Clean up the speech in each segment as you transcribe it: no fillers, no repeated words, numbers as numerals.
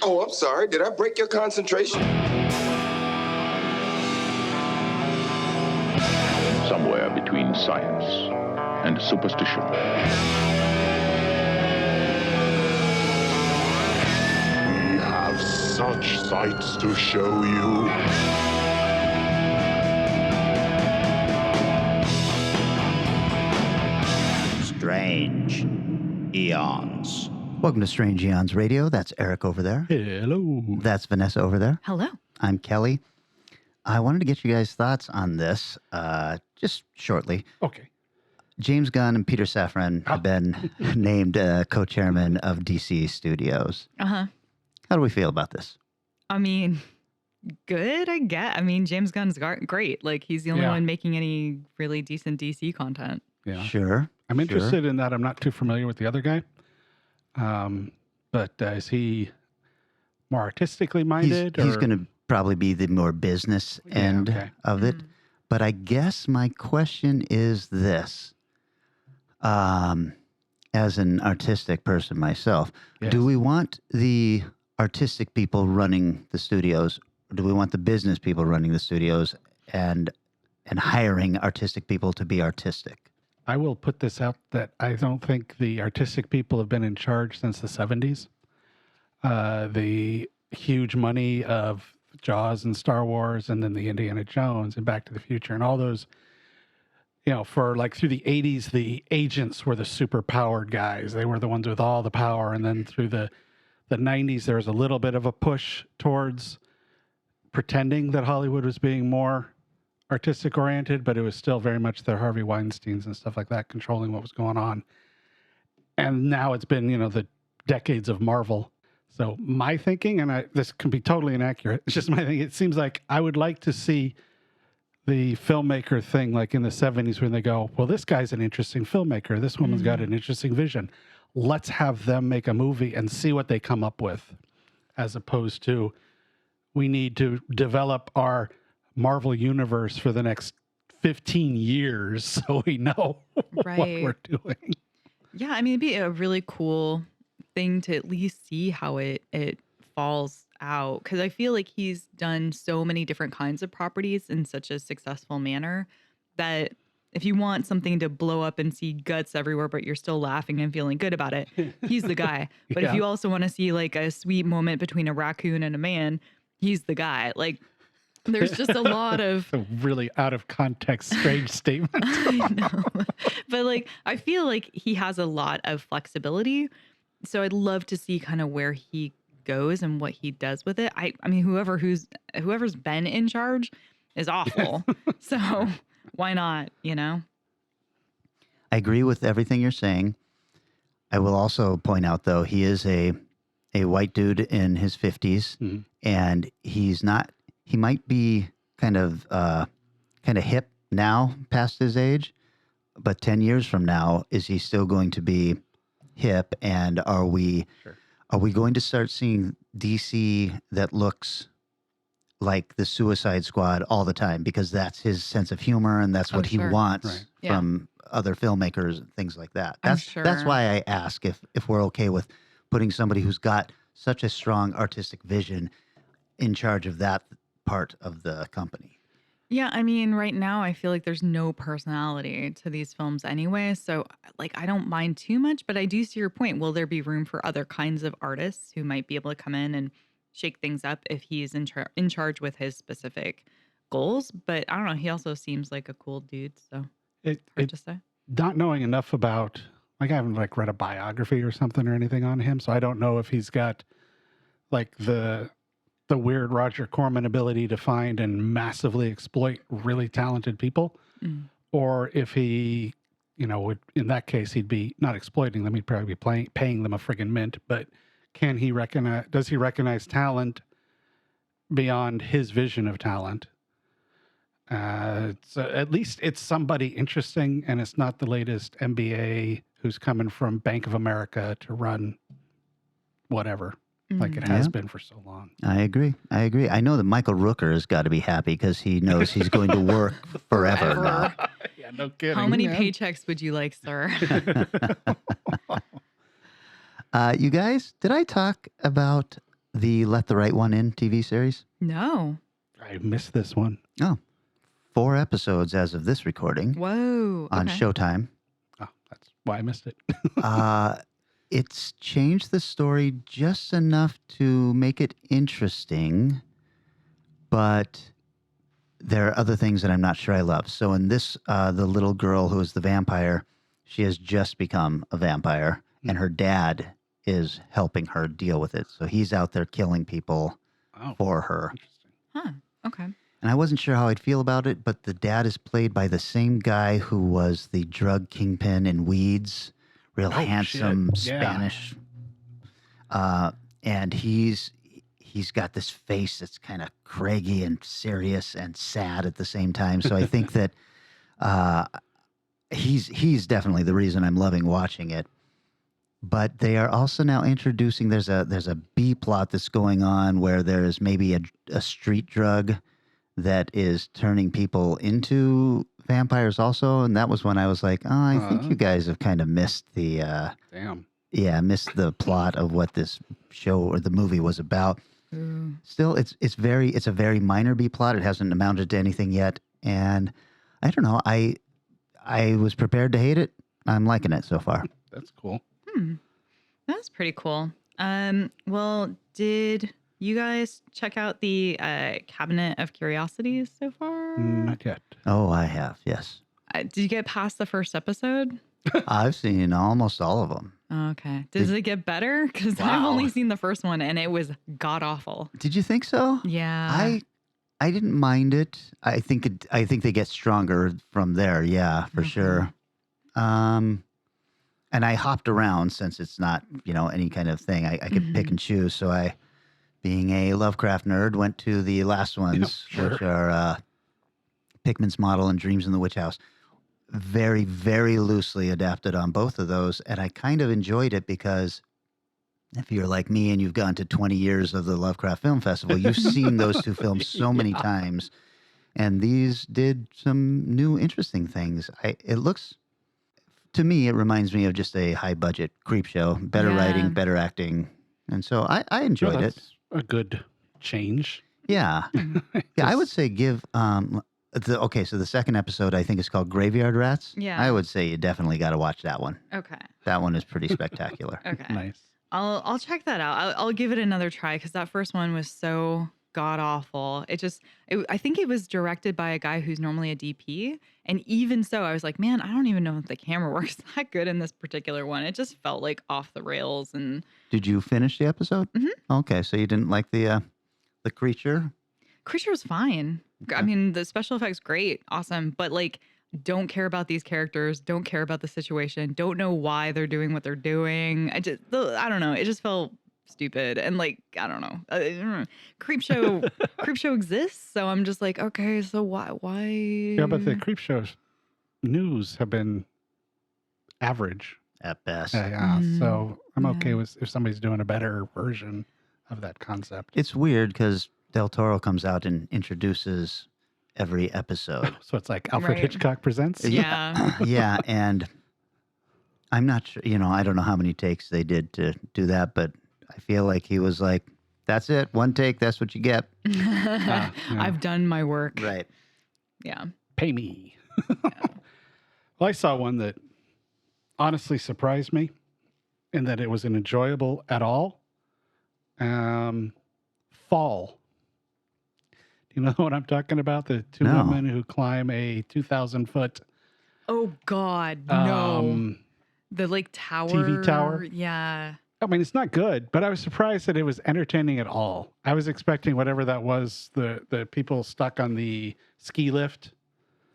Oh, I'm sorry. Did I break your concentration? Somewhere between science and superstition. We have such sights to show you. Strange Eons. Welcome to Strange Eons Radio. That's Eric over there. Hello. That's Vanessa over there. Hello. I'm Kelly. I wanted to get you guys' thoughts on this just shortly. Okay. James Gunn and Peter Safran have been named co-chairman of DC Studios. Uh-huh. How do we feel about this? I mean, good, I guess. I mean, James Gunn's great. Like, he's the only one making any really decent DC content. Yeah. Sure. I'm interested in that. I'm not too familiar with the other guy. But is he more artistically minded? He's going to probably be the more business end of it. But I guess my question is this. As an artistic person myself, do we want the artistic people running the studios, or do we want the business people running the studios and hiring artistic people to be artistic? I will put this out that I don't think the artistic people have been in charge since the 70s. The huge money of Jaws and Star Wars and then the Indiana Jones and Back to the Future and all those, for like through the 80s, the agents were the super powered guys. They were the ones with all the power. And then through the 90s, there was a little bit of a push towards pretending that Hollywood was being more artistic oriented, but it was still very much the Harvey Weinsteins and stuff like that controlling what was going on. And now it's been, the decades of Marvel. So my thinking, and this can be totally inaccurate, it's just my thinking, it seems like I would like to see the filmmaker thing like in the 70s when they go, well, this guy's an interesting filmmaker. This woman's got an interesting vision. Let's have them make a movie and see what they come up with, as opposed to we need to develop our Marvel universe for the next 15 years so we know what we're doing. Yeah, I mean, it'd be a really cool thing to at least see how it falls out, because I feel like he's done so many different kinds of properties in such a successful manner that if you want something to blow up and see guts everywhere, but you're still laughing and feeling good about it, he's the guy. But if you also want to see like a sweet moment between a raccoon and a man, he's the guy. Like, there's just a lot of a really out of context, strange statement. I know. But like, I feel like he has a lot of flexibility. So I'd love to see kind of where he goes and what he does with it. I mean, whoever's been in charge is awful. So why not, I agree with everything you're saying. I will also point out, though, he is a white dude in his 50s, and he might be kind of hip now past his age, but 10 years from now, is he still going to be hip? And are we going to start seeing DC that looks like the Suicide Squad all the time? Because that's his sense of humor and that's what he wants from other filmmakers and things like that. That's why I ask if we're okay with putting somebody who's got such a strong artistic vision in charge of that part of the company. Yeah, I mean, right now I feel like there's no personality to these films anyway. So like, I don't mind too much, but I do see your point. Will there be room for other kinds of artists who might be able to come in and shake things up if he's in charge with his specific goals? But I don't know. He also seems like a cool dude. So it's hard to say. Not knowing enough about, like, I haven't read a biography or something or anything on him. So I don't know if he's got like the weird Roger Corman ability to find and massively exploit really talented people, or if he, would, in that case, he'd be not exploiting them. He'd probably be paying them a friggin' mint, but does he recognize talent beyond his vision of talent? So at least it's somebody interesting, and it's not the latest MBA who's coming from Bank of America to run whatever. Like it has been for so long. I agree. I know that Michael Rooker has got to be happy because he knows he's going to work forever now. Yeah, no kidding. How many paychecks would you like, sir? You guys, did I talk about the Let the Right One In TV series? No. I missed this one. Oh, 4 episodes as of this recording Whoa. on Okay. Showtime. Oh, that's why I missed it. It's changed the story just enough to make it interesting, but there are other things that I'm not sure I love. So in this, the little girl who is the vampire, she has just become a vampire, and her dad is helping her deal with it. So he's out there killing people for her. Interesting. Huh. Okay. And I wasn't sure how I'd feel about it, but the dad is played by the same guy who was the drug kingpin in Weeds, real handsome shit. Yeah. Spanish. And he's got this face that's kind of craggy and serious and sad at the same time. So I think that he's definitely the reason I'm loving watching it. But they are also now introducing there's a B plot that's going on where there's maybe a street drug that is turning people into vampires also, and that was when I was like, oh, I think you guys have kind of missed the missed the plot of what this show or the movie was about. Still, it's a very minor B plot. It hasn't amounted to anything yet, and I don't know. I was prepared to hate it. I'm liking it so far. That's cool. That's pretty cool. Well, did you guys check out the Cabinet of Curiosities so far? Not yet. Oh, I have. Yes, Did you get past the first episode? I've seen almost all of them. Okay. Does it get better? Because I've only seen the first one and it was god awful. Did you think so? Yeah. I didn't mind it. I think they get stronger from there. Yeah, for sure. And I hopped around since it's not, any kind of thing. I could pick and choose. So I, being a Lovecraft nerd, went to the last ones, which are Pickman's Model and Dreams in the Witch House. Very, very loosely adapted on both of those. And I kind of enjoyed it because if you're like me and you've gone to 20 years of the Lovecraft Film Festival, you've seen those two films so many times. And these did some new interesting things. To me, it reminds me of just a high-budget creep show. Better writing, better acting. And so I enjoyed it. A good change. Yeah. Yeah, I would say give... so the second episode, I think, is called Graveyard Rats. Yeah. I would say you definitely got to watch that one. Okay. That one is pretty spectacular. Okay. Nice. I'll check that out. I'll give it another try because that first one was so god awful. I think it was directed by a guy who's normally a DP, and even so, I was like, man, I don't even know if the camera works that good in this particular one. It just felt like off the rails. And did you finish the episode? Mm-hmm. Okay, so you didn't like the creature? Creature was fine. Okay. I mean, the special effects great, awesome, but don't care about these characters, don't care about the situation, don't know why they're doing what they're doing. I don't know. It just felt stupid and I don't know. Creepshow exists, so I'm just like, okay, so why? Yeah, but the creep shows news have been average At best. Yeah, so I'm okay with if somebody's doing a better version of that concept. It's weird because Del Toro comes out and introduces every episode. So it's like Alfred Right. Hitchcock presents. Yeah. Yeah, and I'm not sure, I don't know how many takes they did to do that, but I feel like he was like, that's it, one take, that's what you get. Yeah. I've done my work. Right. Yeah. Pay me. Well, I saw one that honestly surprised me in that it was an enjoyable at all. Fall. Do you know what I'm talking about? The two No. women who climb a 2,000-foot Oh God, no. The tower. TV tower? Yeah. I mean, it's not good, but I was surprised that it was entertaining at all. I was expecting whatever that was, the people stuck on the ski lift.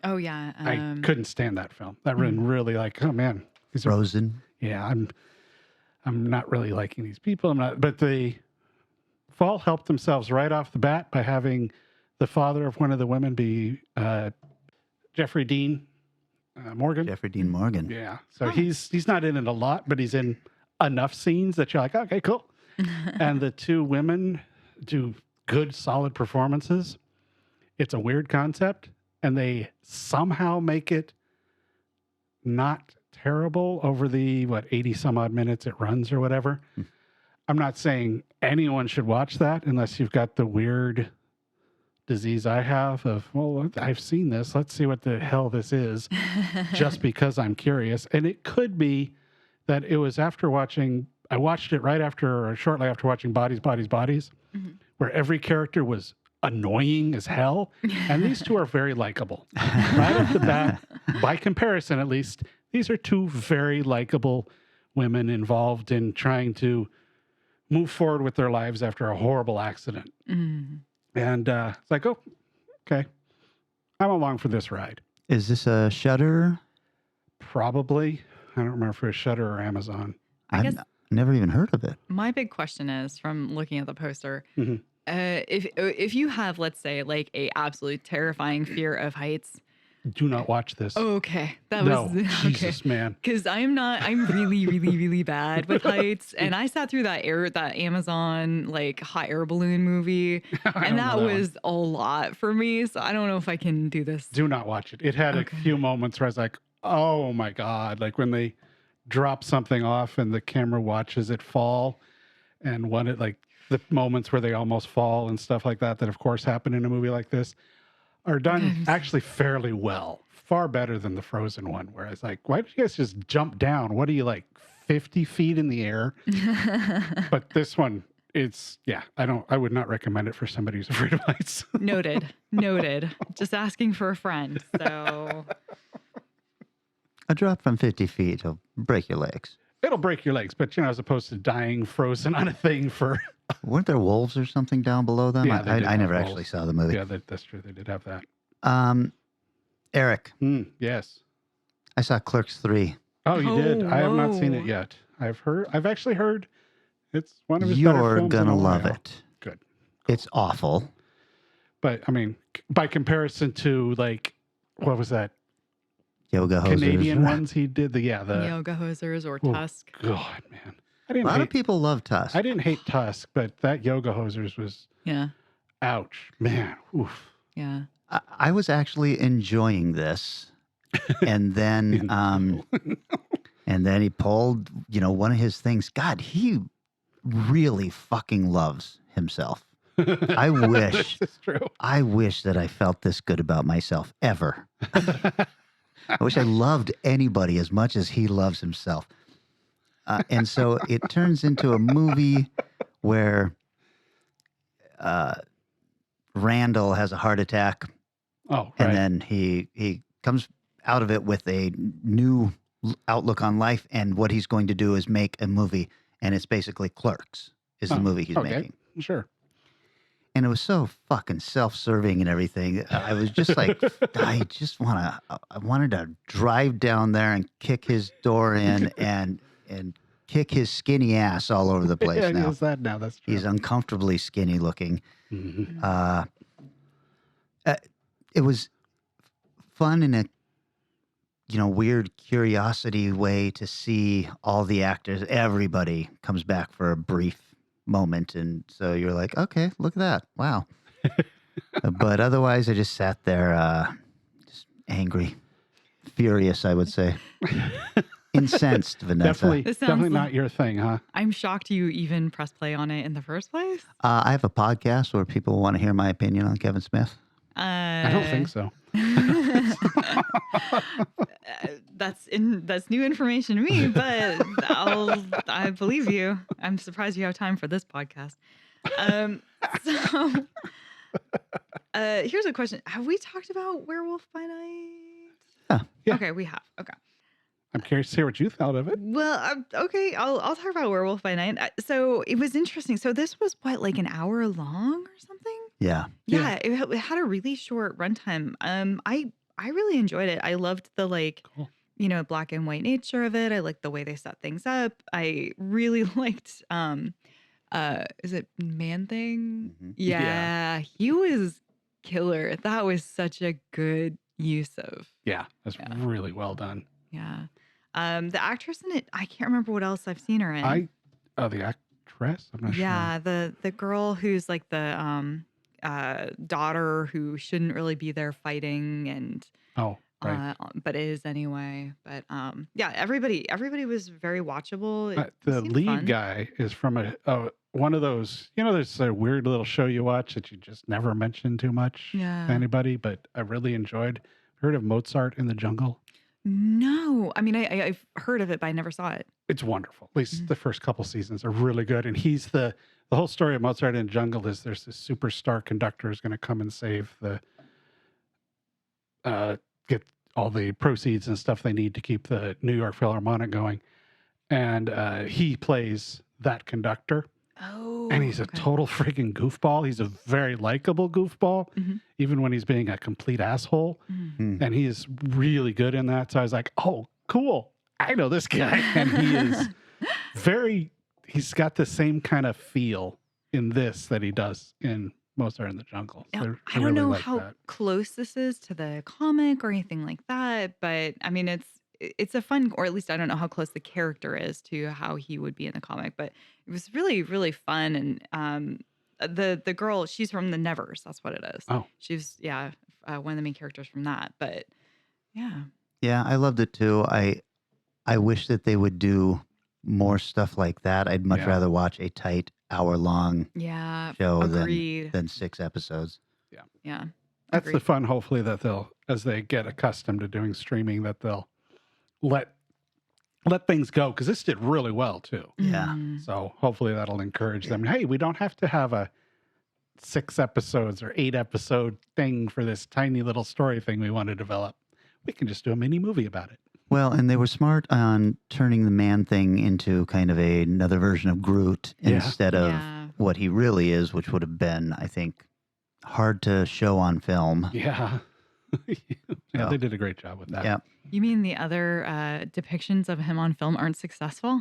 Oh yeah. I couldn't stand that film. That really oh man. These are- Frozen. yeah, I'm not really liking these people. But the Fall helped themselves right off the bat by having the father of one of the women be Jeffrey Dean Morgan. Jeffrey Dean Morgan. Yeah. So he's not in it a lot, but he's in enough scenes that you're like, okay, cool. And the two women do good, solid performances. It's a weird concept, and they somehow make it not terrible over the 80 some odd minutes it runs or whatever. I'm not saying anyone should watch that unless you've got the weird disease I have of, well, I've seen this. Let's see what the hell this is just because I'm curious. And it could be that it was after watching, I watched it right after or shortly after watching Bodies, where every character was annoying as hell. And these two are very likable. Right off the bat, by comparison at least, these are two very likable women involved in trying to move forward with their lives after a horrible accident. And it's like, oh, okay. I'm along for this ride. Is this a Shudder? Probably. I don't remember if it was Shudder or Amazon. I guess I've never even heard of it. my big question is, from looking at the poster, if you have, let's say, like a absolute terrifying fear of heights. Do not watch this. Okay, that No, was Jesus, man. Because I'm really, really, really bad with heights, and I sat through that Amazon like hot air balloon movie, and that was a lot for me. So I don't know if I can do this. Do not watch it. It had a few moments where I was like, oh my God. Like when they drop something off and the camera watches it fall, and like the moments where they almost fall and stuff like that of course happen in a movie like this, are done actually fairly well. Far better than the Frozen one, where I was like, why did you guys just jump down? What are you, like 50 feet in the air? But this one, I would not recommend it for somebody who's afraid of heights. Noted. Just asking for a friend. So A drop from 50 feet will break your legs. It'll break your legs, but as opposed to dying frozen on a thing for... Weren't there wolves or something down below them? Yeah, I never actually saw the movie. Yeah, that's true. They did have that. Eric. Yes. I saw Clerks 3. Oh, you did? I have not seen whoa. it yet. I've actually heard it's one of his better You're films. gonna love it. Good. It's awful. But I mean, by comparison to like, what was that? Yoga hosers. Canadian ones he did the Yoga Hosers or Tusk. God, man. A lot of people love Tusk. I didn't hate Tusk, but that Yoga Hosers was ouch, man. Oof. Yeah. I was actually enjoying this, and then and then he pulled one of his things. God, he really fucking loves himself. I wish. This is true. I wish that I felt this good about myself ever. I wish I loved anybody as much as he loves himself. And so it turns into a movie where Randall has a heart attack. Oh, right. And then he comes out of it with a new outlook on life. And what he's going to do is make a movie. And it's basically Clerks is the movie he's making. Sure. And it was so fucking self-serving and everything. I was just like, I wanted to drive down there and kick his door in and kick his skinny ass all over the place now. He is that now. That's true. He's uncomfortably skinny looking. Mm-hmm. It was fun in a weird curiosity way to see all the actors. Everybody comes back for a brief moment, and so you're like, okay, look at that, wow. But otherwise I just sat there just angry, furious, I would say. Incensed, Vanessa. Definitely not your thing, huh? I'm shocked you even press play on it in the first place. I have a podcast where people want to hear my opinion on Kevin Smith. I don't think so. That's new information to me, but I believe you. I'm surprised you have time for this podcast. So here's a question: have we talked about Werewolf by Night? Yeah. Okay, we have. Okay. I'm curious to hear what you thought of it. Well, okay, I'll talk about Werewolf by Night. So it was interesting. So this was like an hour long or something? Yeah. Yeah, it had a really short runtime. I really enjoyed it. I loved the Cool. black and white nature of it. I liked the way they set things up. I really liked is it Man Thing? Mm-hmm. Yeah, he was killer. That was such a good use of. Yeah, that's really well done. Yeah. The actress in it, I can't remember what else I've seen her in. The actress? I'm not sure. Yeah, the girl who's like the daughter who shouldn't really be there fighting, and Right. but is anyway. But yeah, everybody was very watchable. It The seemed lead fun. guy is from one of those, there's a weird little show you watch that you just never mention too much Yeah. to anybody, but I really enjoyed. Heard of Mozart in the Jungle? No, I mean I've heard of it, but I never saw it. It's wonderful. At least Mhm. the first couple seasons are really good. And he's the whole story of Mozart in the Jungle is there's this superstar conductor who's going to come and save get all the proceeds and stuff they need to keep the New York Philharmonic going. And he plays that conductor. Oh, And he's a okay. total freaking goofball. He's a very likable goofball, Mhm. even when he's being a complete asshole. Mm. And he is really good in that. So I was like, oh, cool. I know this guy. And he is he's got the same kind of feel in this that he does in Mozart in the Jungle. So Now, I I don't really know like how that. close this is to the comic or anything like that, but I mean, it's a fun, or at least I don't know how close the character is to how he would be in the comic, but it was really, really fun. And the girl, she's from the Nevers. That's what it is. Oh. She's one of the main characters from that. But yeah, Yeah, I loved it too. I wish that they would do more stuff like that. I'd much Yeah. rather watch a tight hour-long yeah, show agreed. than 6 episodes. Yeah, That's the agreed. fun, hopefully, that as they get accustomed to doing streaming, that they'll let things go. Because this did really well, too. Yeah. Mm. So hopefully that'll encourage them. Hey, we don't have to have a 6 episodes or 8 episode thing for this tiny little story thing we want to develop. We can just do a mini movie about it. Well, and they were smart on turning the man thing into kind of another version of Groot Yeah. instead of Yeah. what he really is, which would have been, I think, hard to show on film. Yeah. Yeah, So, they did a great job with that. yeah. You mean the other depictions of him on film aren't successful?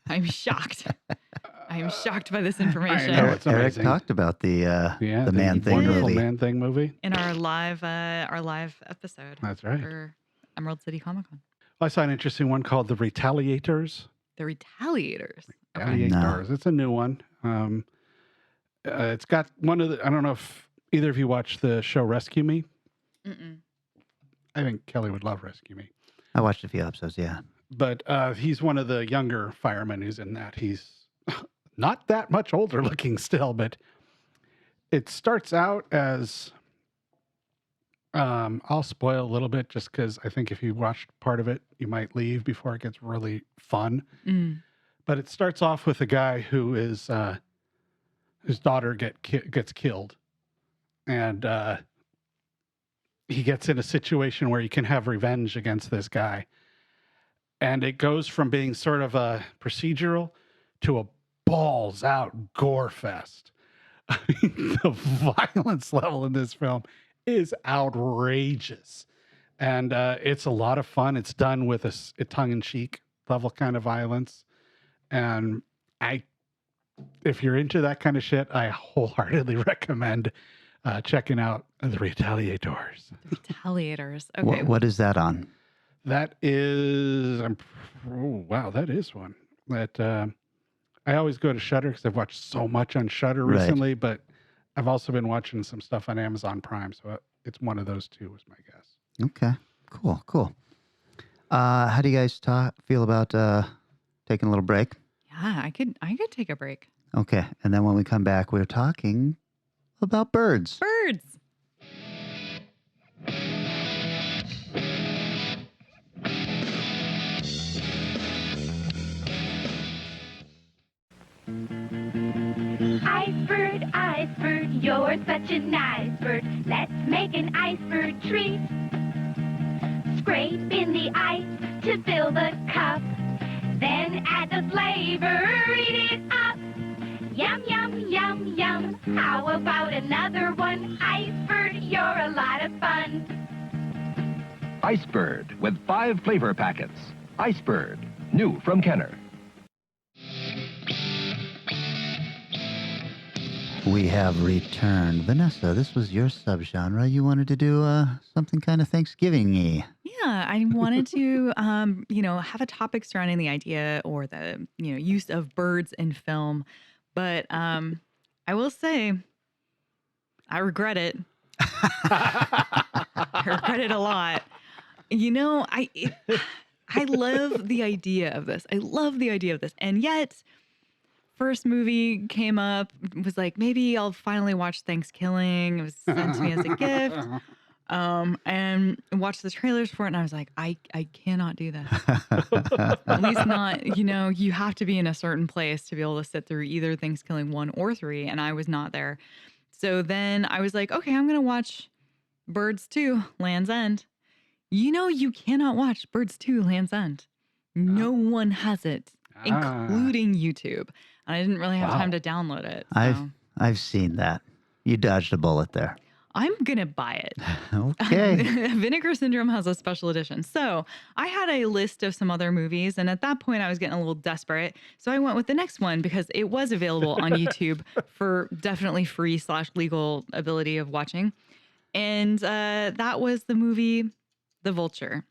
I'm shocked. I'm shocked by this information. I know, it's Eric amazing. talked about the Yeah, Man Thing wonderful movie. Man Thing movie. In our live episode That's right. for Emerald City Comic Con. I saw an interesting one called The Retaliators. The Retaliators. Okay. Retaliators. It's a new one. It's got one of the, I don't know if either of you watched the show Rescue Me. Mm-mm. I think Kelly would love Rescue Me. I watched a few episodes, yeah. But he's one of the younger firemen who's in that. He's not that much older looking still, but it starts out as, I'll spoil a little bit just because I think if you watched part of it, you might leave before it gets really fun. Mm. But it starts off with a guy who is, whose daughter gets killed. And he gets in a situation where he can have revenge against this guy. And it goes from being sort of a procedural to a balls out gore fest. I mean, the violence level in this film is outrageous. And it's a lot of fun. It's done with a tongue-in-cheek level kind of violence. And if you're into that kind of shit, I wholeheartedly recommend checking out The Retaliators. The Retaliators. Okay. What is that on? That is, wow, that is one that I always go to Shudder because I've watched so much on Shudder Right. recently, but I've also been watching some stuff on Amazon Prime, so it's one of those two, was my guess. Okay, cool. How do you guys feel about taking a little break? Yeah, I could take a break. Okay, and then when we come back, we're talking about birds. Birds. Icebird, icebird, you're such a nice bird. Let's make an iceberg treat. Scrape in the ice to fill the cup. Then add the flavor, eat it up. Yum, yum, yum, yum. How about another one? Icebird, you're a lot of fun. Icebird with 5 flavor packets. Icebird, new from Kenner. We have returned. Vanessa, this was your subgenre. You wanted to do something kind of Thanksgiving-y. Yeah, I wanted to, have a topic surrounding the idea or the, use of birds in film. But I will say, I regret it. I regret it a lot. I love the idea of this. And yet, first movie came up, was like, maybe I'll finally watch Thanksgiving. It was sent to me as a gift. And watched the trailers for it, and I was like, I cannot do this. At least not, you have to be in a certain place to be able to sit through either Thanksgiving 1 or 3, and I was not there. So then I was like, okay, I'm going to watch Birds 2, Land's End. You cannot watch Birds 2, Land's End. No one has it, including YouTube. And I didn't really have time to download it. So. I've seen that. You dodged a bullet there. I'm going to buy it. Okay. Vinegar Syndrome has a special edition. So I had a list of some other movies, and at that point I was getting a little desperate. So I went with the next one because it was available on YouTube for definitely free / legal ability of watching. And that was the movie The Vulture.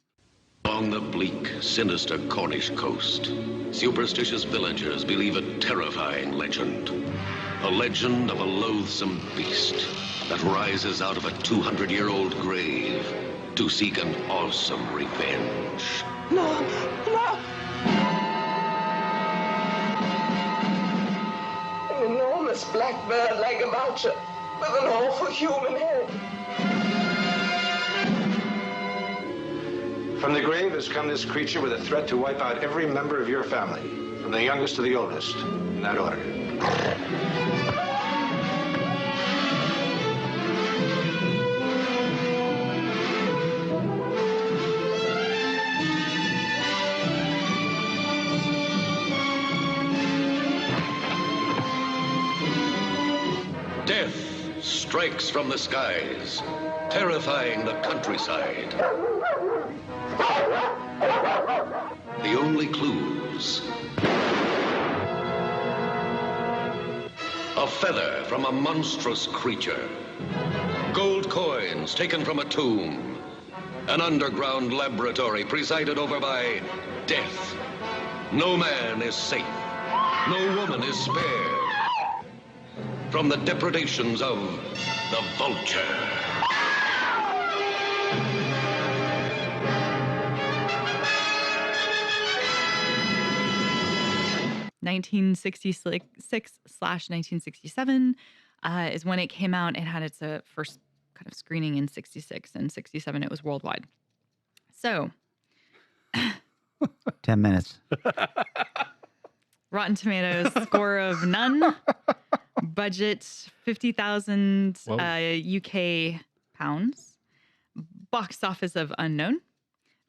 Along the bleak, sinister Cornish coast, superstitious villagers believe a terrifying legend. A legend of a loathsome beast that rises out of a 200-year-old grave to seek an awesome revenge. No. An enormous black bird like a vulture with an awful human head. From the grave has come this creature with a threat to wipe out every member of your family, from the youngest to the oldest, in that order. Death strikes from the skies, terrifying the countryside. The only clues: a feather from a monstrous creature, gold coins taken from a tomb, an underground laboratory presided over by death. No man is safe, no woman is spared from the depredations of the Vulture. (1966/1967) is when it came out. It had its first kind of screening in 66, and 67 it was worldwide. So 10 minutes. Rotten Tomatoes score of none. Budget 50,000 UK pounds. Box office of unknown.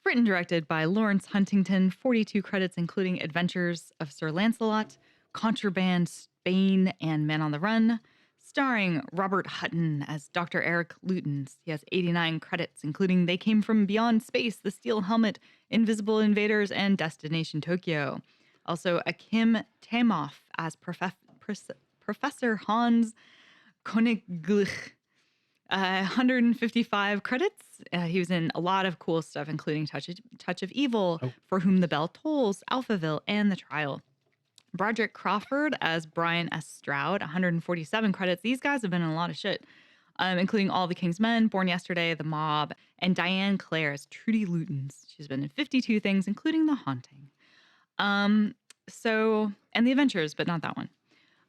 Written and directed by Lawrence Huntington. 42 credits, including Adventures of Sir Lancelot, Contraband, Spain, and Men on the Run. Starring Robert Hutton as Dr. Eric Lutens. He has 89 credits, including They Came From Beyond Space, The Steel Helmet, Invisible Invaders, and Destination Tokyo. Also, Akim Tamoff as Professor Hans Königlich. 155 credits. He was in a lot of cool stuff, including Touch of Evil, For Whom the Bell Tolls, Alphaville, and The Trial. Broderick Crawford as Brian S. Stroud, 147 credits. These guys have been in a lot of shit, including All the King's Men, Born Yesterday, The Mob, and Diane Clare as Trudy Lutens. She's been in 52 things, including The Haunting. And The Adventures, but not that one.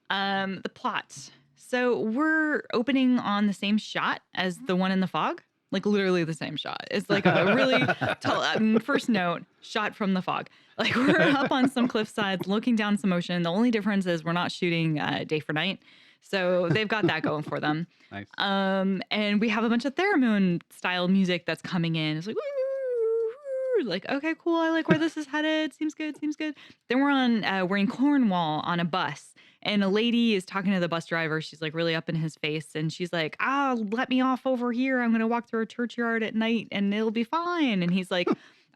The plot. So we're opening on the same shot as the one in the fog, like literally the same shot. It's like a really first note, shot from the fog. Like we're up on some cliff sides, looking down some ocean. The only difference is we're not shooting day for night. So they've got that going for them. Nice. And we have a bunch of theremin style music that's coming in. It's like, woo, like, okay, cool. I like where this is headed. Seems good. Then we're in Cornwall on a bus. And a lady is talking to the bus driver. She's like really up in his face. And she's like, let me off over here. I'm going to walk through a churchyard at night and it'll be fine. And he's like,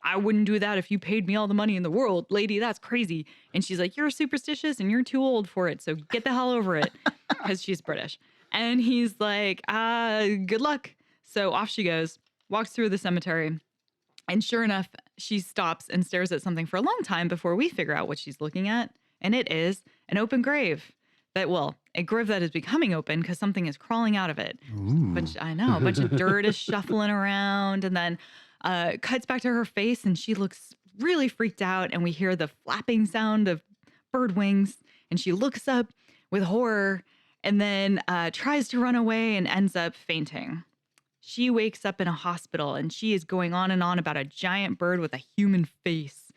I wouldn't do that if you paid me all the money in the world. Lady, that's crazy. And she's like, you're superstitious and you're too old for it. So get the hell over it. Because she's British. And he's like, good luck. So off she goes, walks through the cemetery. And sure enough, she stops and stares at something for a long time before we figure out what she's looking at. And it is an open grave. A grave that is becoming open because something is crawling out of it. A bunch of dirt is shuffling around. And then Cuts back to her face, and she looks really freaked out. And we hear the flapping sound of bird wings, and she looks up with horror and then tries to run away and ends up fainting. She wakes up in a hospital, and she is going on and on about a giant bird with a human face.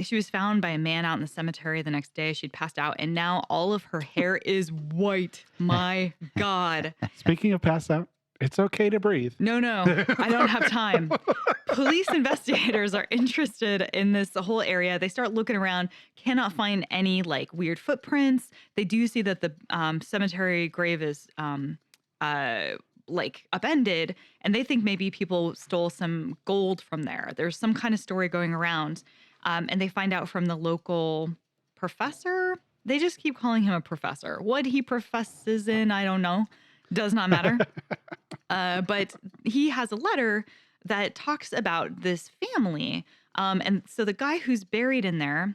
She was found by a man out in the cemetery the next day. She'd passed out, and now all of her hair is white. My God. Speaking of pass out, it's okay to breathe. No, I don't have time. Police investigators are interested in this whole area. They start looking around, cannot find any like weird footprints. They do see that the cemetery grave is like upended, and they think maybe people stole some gold from there. There's some kind of story going around. And they find out from the local professor. They just keep calling him a professor. What he professes in, I don't know. Does not matter. But he has a letter that talks about this family. And so the guy who's buried in there,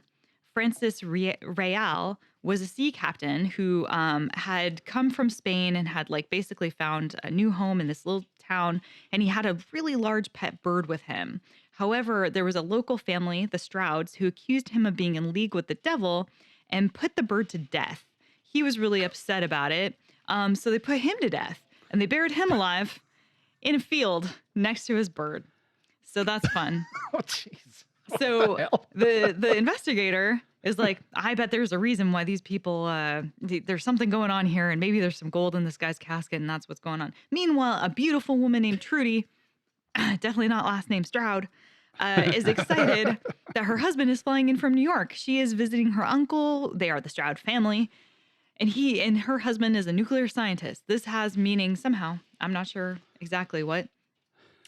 Francis Real, was a sea captain who had come from Spain and had like basically found a new home in this little town. And he had a really large pet bird with him. However, there was a local family, the Strouds, who accused him of being in league with the devil and put the bird to death. He was really upset about it. So they put him to death, and they buried him alive in a field next to his bird. So that's fun. Oh, jeez. So the investigator is like, I bet there's a reason why these people, there's something going on here, and maybe there's some gold in this guy's casket, and that's what's going on. Meanwhile, a beautiful woman named Trudy, definitely not last name Stroud, is excited that her husband is flying in from New York. She is visiting her uncle. They are the Stroud family. And her husband is a nuclear scientist. This has meaning somehow. I'm not sure exactly what.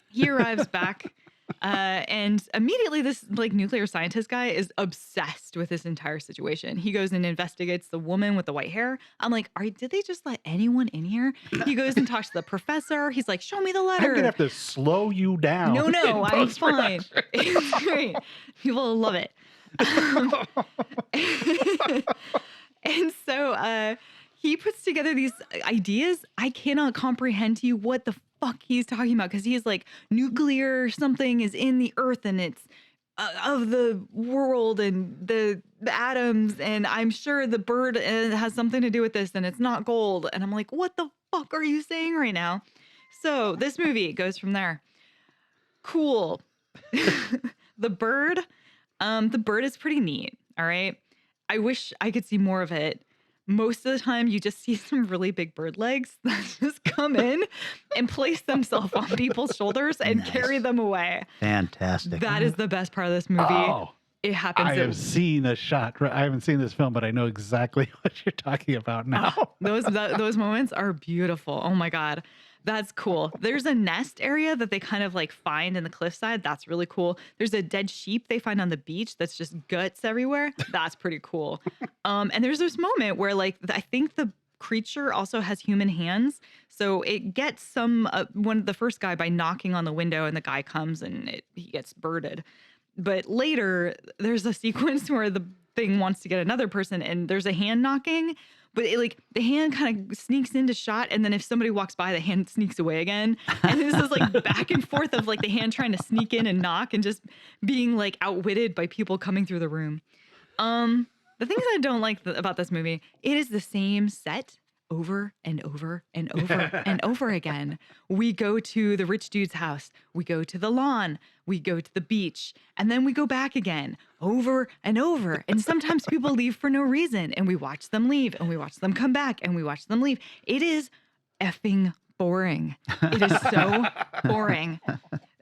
He arrives back, and immediately this like nuclear scientist guy is obsessed with this entire situation. He goes and investigates the woman with the white hair. I'm like, did they just let anyone in here? He goes and talks to the professor. He's like, show me the letter. I'm going to have to slow you down. No, I'm fine. It's great. People love it. And so he puts together these ideas. I cannot comprehend to you what the fuck he's talking about, because he's like, nuclear something is in the earth and it's of the world and the atoms, and I'm sure the bird has something to do with this, and it's not gold. And I'm like, what the fuck are you saying right now? So this movie goes from there. Cool. The bird is pretty neat. All right. I wish I could see more of it. Most of the time, you just see some really big bird legs that just come in and place themselves on people's shoulders and carry them away. Fantastic. That is the best part of this movie. Oh, it happens. I have seen a shot. I haven't seen this film, but I know exactly what you're talking about now. Those moments are beautiful. Oh my God. That's cool. There's a nest area that they kind of like find in the cliffside. That's really cool. There's a dead sheep they find on the beach that's just guts everywhere. That's pretty cool. And there's this moment where like, I think the creature also has human hands. So it gets the first guy by knocking on the window, and the guy comes and he gets birded. But later there's a sequence where the thing wants to get another person, and there's a hand knocking. But the hand kind of sneaks into shot, and then if somebody walks by, the hand sneaks away again. And this is like back and forth of like the hand trying to sneak in and knock, and just being like outwitted by people coming through the room. The things I don't like about this movie, it is the same set over and over and over and over again. We go to the rich dude's house. We go to the lawn. We go to the beach. And then we go back again over and over. And sometimes people leave for no reason. And we watch them leave. And we watch them come back. And we watch them leave. It is effing boring. It is so boring.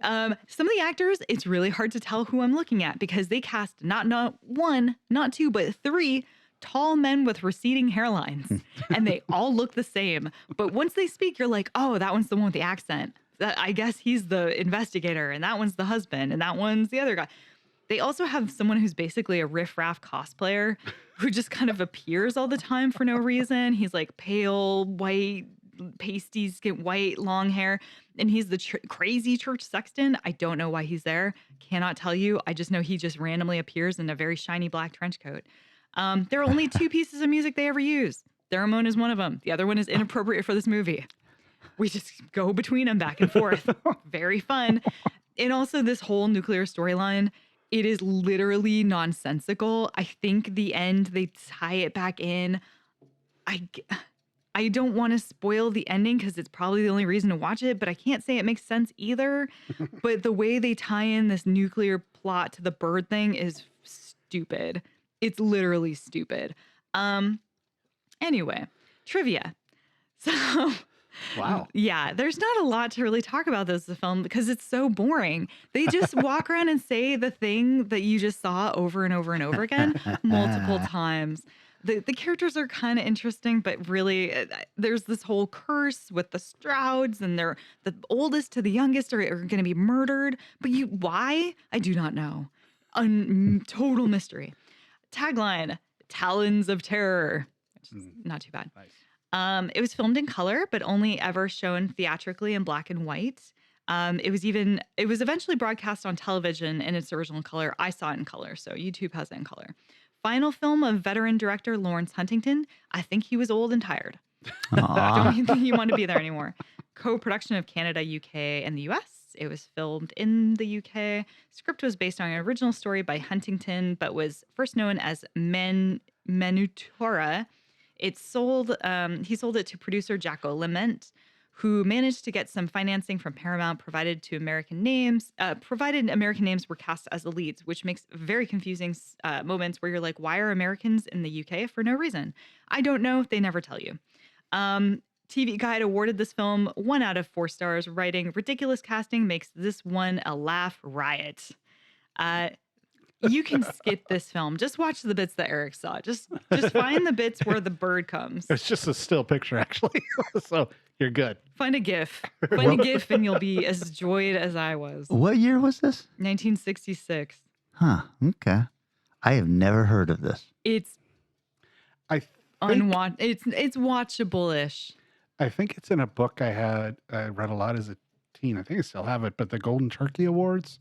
Some of the actors, it's really hard to tell who I'm looking at, because they cast not one, not two, but three tall men with receding hairlines, and they all look the same. But once they speak, you're like, oh, that one's the one with the accent. I guess he's the investigator, and that one's the husband, and that one's the other guy. They also have someone who's basically a riff-raff cosplayer who just kind of appears all the time for no reason. He's like pale, white, pasty skin, white, long hair, and he's the crazy church sexton. I don't know why he's there. Cannot tell you. I just know he just randomly appears in a very shiny black trench coat. There are only two pieces of music they ever use. Theremin is one of them. The other one is inappropriate for this movie. We just go between them back and forth. Very fun. And also this whole nuclear storyline, it is literally nonsensical. I think the end, they tie it back in. I don't want to spoil the ending because it's probably the only reason to watch it, but I can't say it makes sense either. But the way they tie in this nuclear plot to the bird thing is stupid. It's literally stupid. Anyway, trivia. So Wow. yeah, there's not a lot to really talk about this film because it's so boring. They just walk around and say the thing that you just saw over and over and over again multiple times. The characters are kind of interesting, but really there's this whole curse with the Strouds and they're the oldest to the youngest are going to be murdered. But why? I do not know. Total mystery. Tagline, Talons of Terror. Which is not too bad. Nice. It was filmed in color, but only ever shown theatrically in black and white. It was eventually broadcast on television in its original color. I saw it in color, so YouTube has it in color. Final film of veteran director Lawrence Huntington. I think he was old and tired. Don't even think he wanted to be there anymore. Co-production of Canada, UK, and the US. It was filmed in the UK. Script was based on an original story by Huntington, but was first known as Menutora. He sold it to producer Jacko Lement, who managed to get some financing from Paramount, provided American names were cast as the leads, which makes very confusing moments where you're like, why are Americans in the UK? For no reason. I don't know. They never tell you. TV Guide awarded this film 1 out of 4 stars, writing, ridiculous casting makes this one a laugh riot. You can skip this film. Just watch the bits that Eric saw. Just find the bits where the bird comes. It's just a still picture, actually. So you're good. Find a GIF. Find a GIF and you'll be as joyed as I was. What year was this? 1966. Huh. Okay. I have never heard of this. It's it's watchable-ish. I think it's in a book I read a lot as a teen. I think I still have it, but the Golden Turkey Awards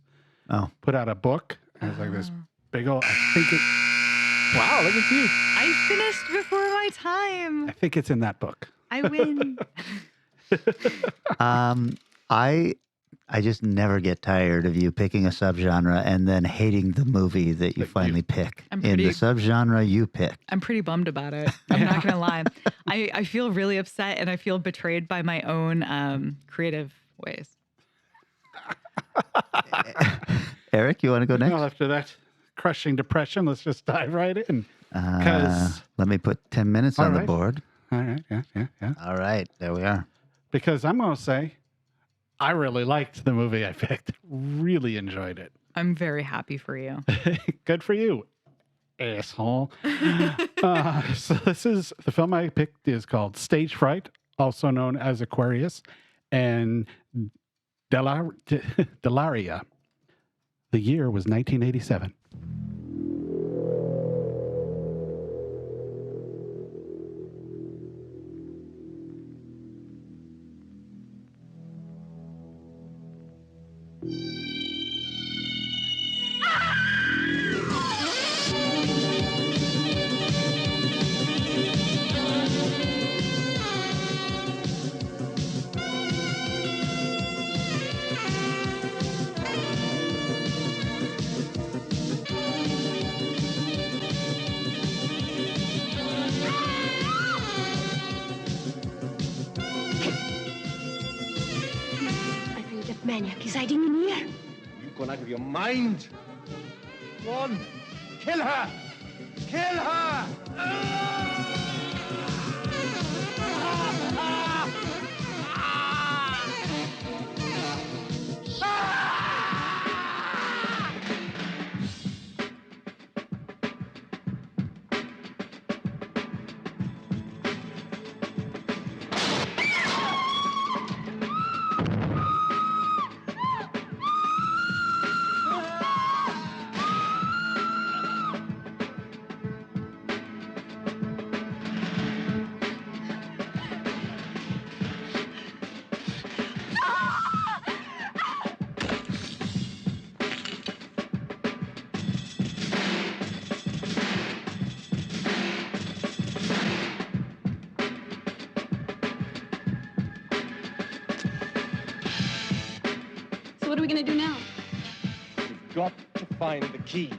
put out a book. And it's like this big old, wow, look at you. I finished before my time. I think it's in that book. I win. I just never get tired of you picking a subgenre and then hating the movie that you finally pick in the subgenre you pick. I'm pretty bummed about it. I'm not going to lie. I feel really upset and I feel betrayed by my own creative ways. Eric, you want to go next? Well, after that crushing depression, let's just dive right in. Let me put 10 minutes on the board. All right, yeah. All right, there we are. Because I'm going to say, I really liked the movie I picked. Really enjoyed it. I'm very happy for you. Good for you, asshole. So the film I picked is called Stage Fright, also known as Aquarius, and Delaria. The year was 1987. Maniac is hiding in here. You've gone out of your mind. Go on. Kill her! Kill her! What are we gonna do now? got to find the key.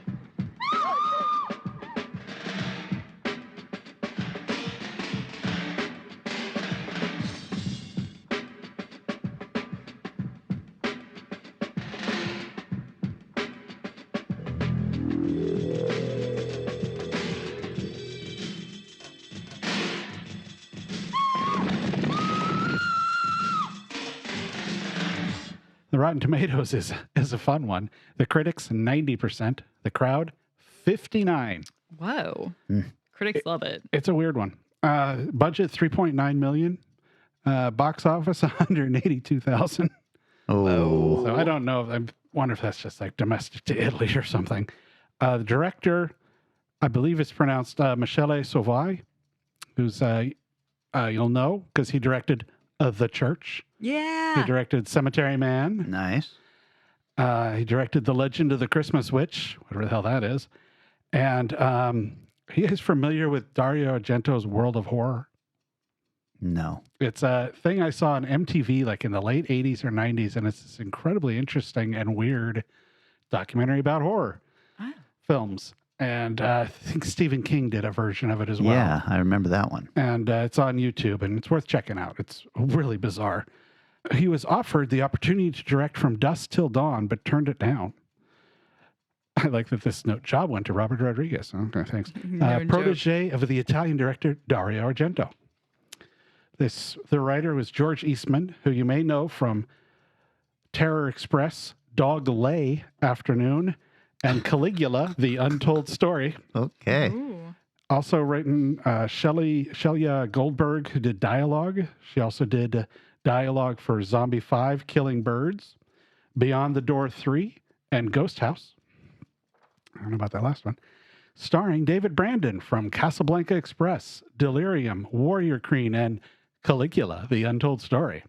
The Rotten Tomatoes is a fun one. The critics, 90%. The crowd, 59%. Whoa. Critics love it. It's a weird one. Budget, $3.9 million. Box office, $182,000. Oh. So I don't know. I wonder if that's just like domestic to Italy or something. The director, I believe it's pronounced Michele Soavi, who's, you'll know, because he directed The Church. Yeah. He directed Cemetery Man. Nice. He directed The Legend of the Christmas Witch, whatever the hell that is. And he is familiar with Dario Argento's World of Horror. No. It's a thing I saw on MTV like in the late 80s or 90s, and it's this incredibly interesting and weird documentary about horror films. And I think Stephen King did a version of it as well. Yeah, I remember that one. And it's on YouTube, and it's worth checking out. It's really bizarre. He was offered the opportunity to direct From Dusk Till Dawn, but turned it down. I like that this job went to Robert Rodriguez. Okay, thanks. Protege of the Italian director Dario Argento. The writer was George Eastman, who you may know from Terror Express, Dog Lay Afternoon, and Caligula, The Untold Story. Okay. Ooh. Also written Shelia Goldberg, who did dialogue. She also did dialogue for Zombie 5, Killing Birds, Beyond the Door 3, and Ghost House. I don't know about that last one. Starring David Brandon from Casablanca Express, Delirium, Warrior Queen, and Caligula, The Untold Story.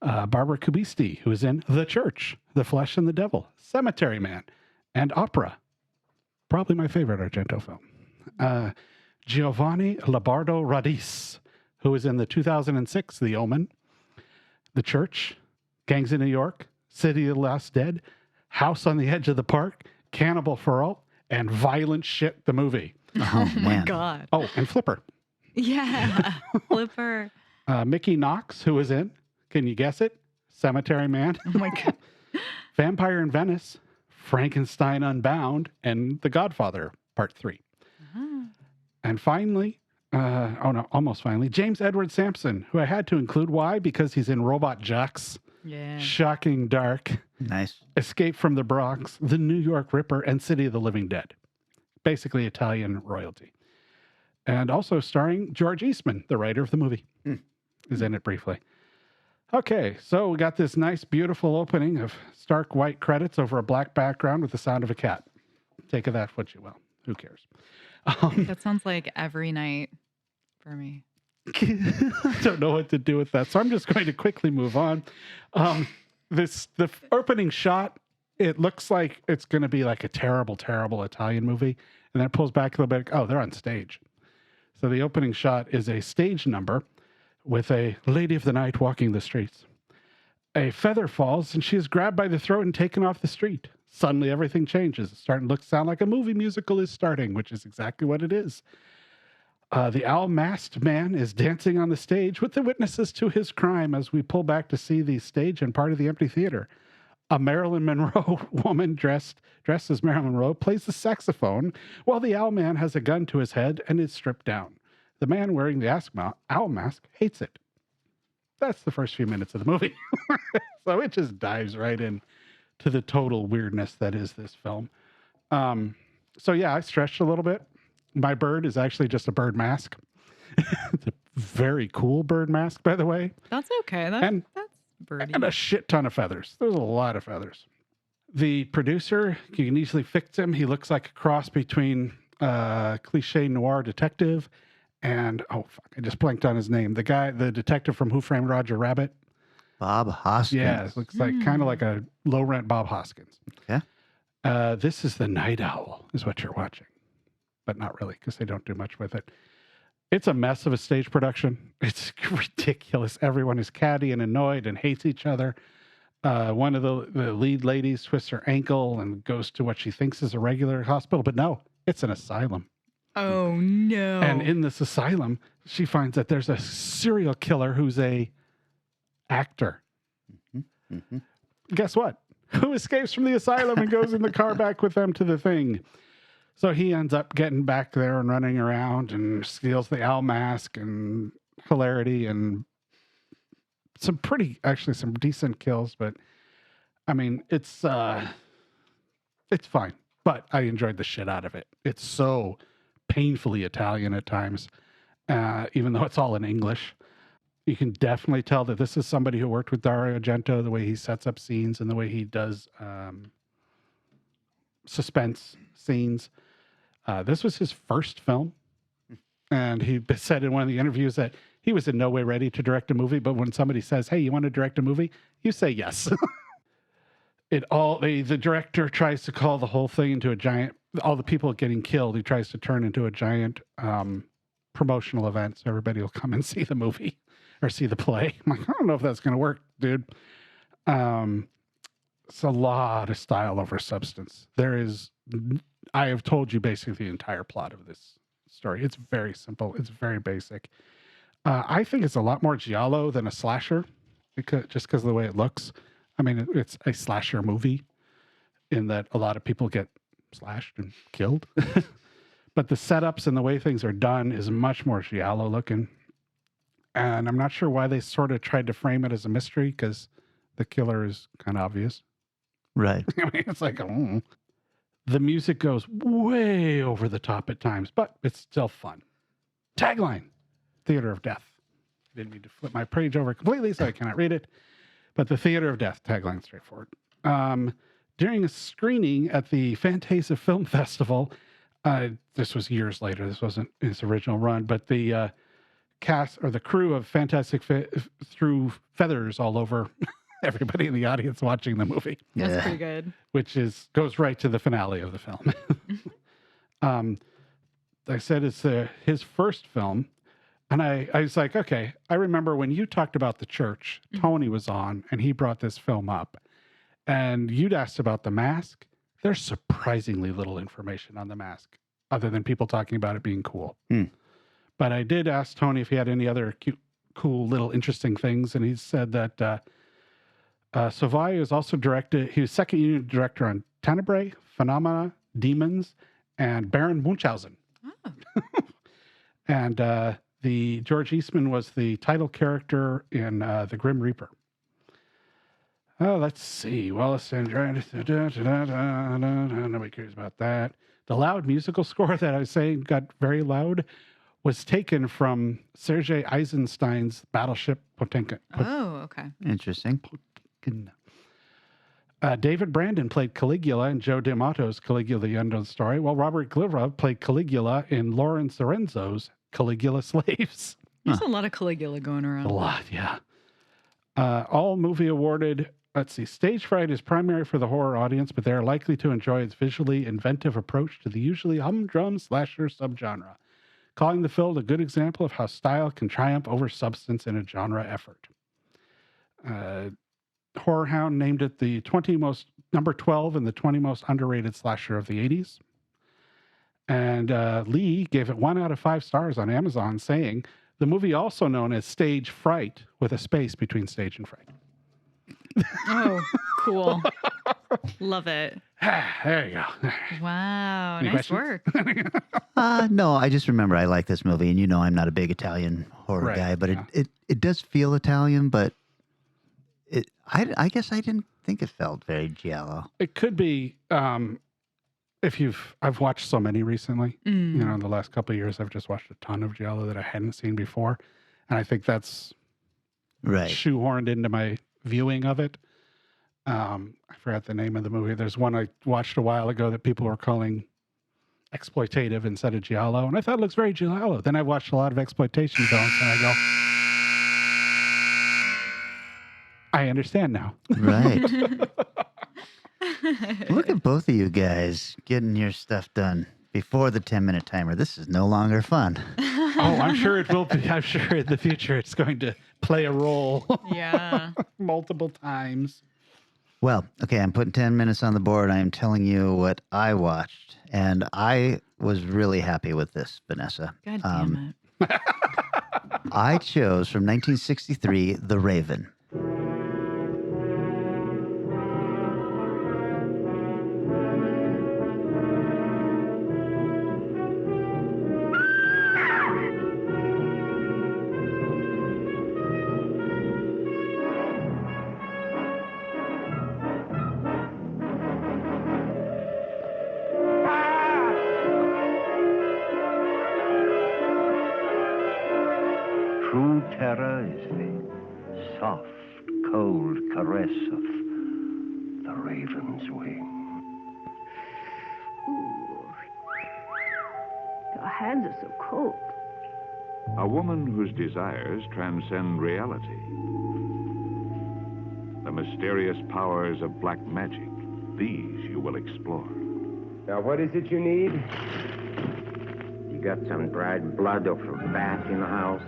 Barbara Kubisti, who is in The Church, The Flesh and the Devil, Cemetery Man, and Opera. Probably my favorite Argento film. Giovanni Labardo Radis, who is in the 2006 The Omen, The Church, Gangs of New York, City of the Lost Dead, House on the Edge of the Park, Cannibal for All, and Violent Shit, the movie. Oh, Oh my God. Oh, and Flipper. Yeah. Flipper. Mickey Knox, who is in, can you guess it? Cemetery Man. Oh my God. Vampire in Venice, Frankenstein Unbound, and The Godfather, Part 3. And finally, almost finally, James Edward Sampson, who I had to include. Why? Because he's in Robot Jox, Yeah. Shocking Dark, Nice. Escape from the Bronx, The New York Ripper, and City of the Living Dead. Basically Italian royalty. And also starring George Eastman, the writer of the movie, is in it briefly. Okay, so we got this nice, beautiful opening of stark white credits over a black background with the sound of a cat. Take of that what you will. Who cares? That sounds like every night for me. I don't know what to do with that, so I'm just going to quickly move on. The opening shot, it looks like it's going to be like a terrible, terrible Italian movie, and then it pulls back a little bit. Oh, they're on stage. So the opening shot is a stage number with a lady of the night walking the streets. A feather falls, and she is grabbed by the throat and taken off the street. Suddenly, everything changes. It's starting to sound like a movie musical is starting, which is exactly what it is. The owl-masked man is dancing on the stage with the witnesses to his crime as we pull back to see the stage and part of the empty theater. A Marilyn Monroe woman dressed as Marilyn Monroe plays the saxophone while the owl man has a gun to his head and is stripped down. The man wearing the owl mask hates it. That's the first few minutes of the movie. So it just dives right in to the total weirdness that is this film. So yeah, I stretched a little bit. My bird is actually just a bird mask. It's a very cool bird mask, by the way. That's okay. That's birdie. And a shit ton of feathers. There's a lot of feathers. The producer, you can easily fix him. He looks like a cross between cliche noir detective and, I just blanked on his name. The detective from Who Framed Roger Rabbit. Bob Hoskins. Yeah, it looks like kind of like a low-rent Bob Hoskins. Okay. This is The Night Owl, is what you're watching. But not really, because they don't do much with it. It's a mess of a stage production. It's ridiculous. Everyone is catty and annoyed and hates each other. One of the lead ladies twists her ankle and goes to what she thinks is a regular hospital, but no, it's an asylum. Oh, no. And in this asylum, she finds that there's a serial killer who's a actor. Guess what? Who escapes from the asylum and goes in the car back with them to the thing? So he ends up getting back there and running around and steals the owl mask and hilarity and some decent kills. But I mean, it's fine. But I enjoyed the shit out of it. It's so painfully Italian at times, even though it's all in English. You can definitely tell that this is somebody who worked with Dario Argento, the way he sets up scenes and the way he does suspense scenes. This was his first film. And he said in one of the interviews that he was in no way ready to direct a movie. But when somebody says, hey, you want to direct a movie? You say yes. The director tries to call the whole thing into a giant, all the people getting killed, he tries to turn into a giant promotional event. So everybody will come and see the movie. Or see the play. I'm like, I don't know if that's going to work, dude. It's a lot of style over substance. I have told you basically the entire plot of this story. It's very simple. It's very basic. I think it's a lot more giallo than a slasher, just because of the way it looks. I mean, it's a slasher movie in that a lot of people get slashed and killed. But the setups and the way things are done is much more giallo looking. And I'm not sure why they sort of tried to frame it as a mystery, because the killer is kind of obvious. Right. I mean, it's like, the music goes way over the top at times, but it's still fun. Tagline, Theater of Death. I didn't mean to flip my page over completely, so I cannot read it. But the Theater of Death, tagline straightforward. During a screening at the Fantasia Film Festival, this was years later, this wasn't his original run, but the cast or the crew of Fantastic threw feathers all over everybody in the audience watching the movie. That's pretty good. Which goes right to the finale of the film. I said it's his first film. And I was like, okay, I remember when you talked about The Church, Tony was on and he brought this film up. And you'd asked about The Mask. There's surprisingly little information on The Mask other than people talking about it being cool. But I did ask Tony if he had any other cute, cool, little interesting things. And he said that Savai was also he was second unit director on Tenebrae, Phenomena, Demons, and Baron Munchausen. Oh. And the George Eastman was the title character in The Grim Reaper. Oh, let's see. Wallace and nobody cares about that. The loud musical score that I was saying got very loud was taken from Sergei Eisenstein's Battleship Potemkin. Oh, okay. Interesting. David Brandon played Caligula in Joe D'Amato's Caligula the Unknown Story, while Robert Gliva played Caligula in Lawrence Lorenzo's Caligula Slaves. There's a lot of Caligula going around. A lot, yeah. All movie awarded, let's see, Stage Fright is primary for the horror audience, but they are likely to enjoy its visually inventive approach to the usually humdrum slasher subgenre, calling the film a good example of how style can triumph over substance in a genre effort. Horror Hound named it the number 12 in the 20 most underrated slasher of the 80s. And Lee gave it 1 out of 5 stars on Amazon, saying, the movie also known as Stage Fright, with a space between stage and fright. Oh, cool. Love it. There you go. Wow. Any nice questions? work. No, I just remember I like this movie, and you know I'm not a big Italian horror guy, but it does feel Italian, but I guess I didn't think it felt very giallo. It could be I've watched so many recently. You know, in the last couple of years, I've just watched a ton of giallo that I hadn't seen before, and I think that's shoehorned into my viewing of it. I forgot the name of the movie. There's one I watched a while ago that people were calling exploitative instead of giallo, and I thought it looks very giallo. Then I watched a lot of exploitation films, and I go, I understand now. Right. Look at both of you guys getting your stuff done before the 10-minute timer. This is no longer fun. Oh, I'm sure it will be. I'm sure in the future it's going to play a role. Yeah. Multiple times. Well, okay, I'm putting 10 minutes on the board. I am telling you what I watched, and I was really happy with this, Vanessa. God damn it. I chose from 1963, The Raven. True terror is the soft, cold caress of the raven's wing. Ooh. Your hands are so cold. A woman whose desires transcend reality. The mysterious powers of black magic. These you will explore. Now, what is it you need? You got some dried blood or from bat in the house?